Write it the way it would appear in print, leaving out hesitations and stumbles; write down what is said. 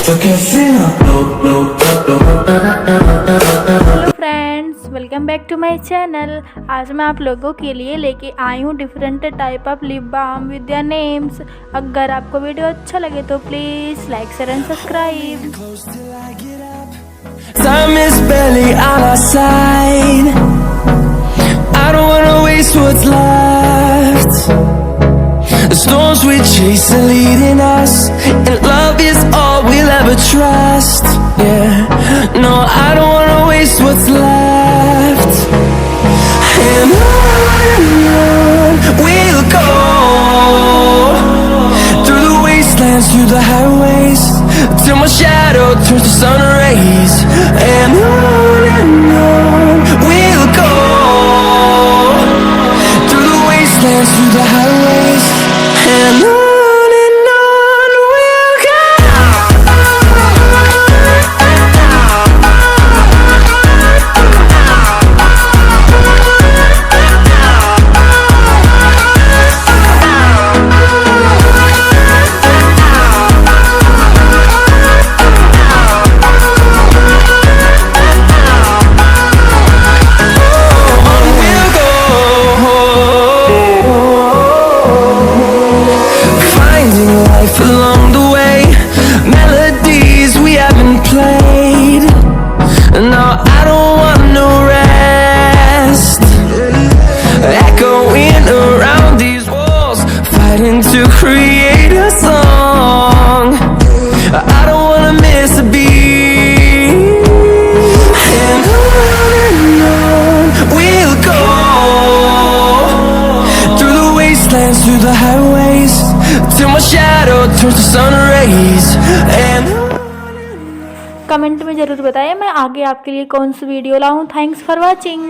Friends, welcome back to my channel. आज मैं आप लोगों के लिए लेके आई हूँ different type of lip balm with their names. अगर आपको वीडियो अच्छा लगे तो please like share and subscribe. Time is barely on our side. I don't wanna waste what's left. The storms we chase are leading us, and love is all we'll ever trust. Yeah, no, I don't wanna waste what's left. And on we'll go, through the wastelands, through the highways, till my shadow turns to sun rays. And on we'll go, through the wastelands, through the highways, and on we'll go. Along the way, melodies we haven't played. No, I don't want no rest. Echoing around these walls, fighting to create a song. I don't wanna miss a beat. And on we'll go, through the wastelands, through the highways, till my shadow turns to sun rays. And comment में ज़रूर बताएं मैं आगे आपके लिए कौन सी video लाऊं। Thanks for watching.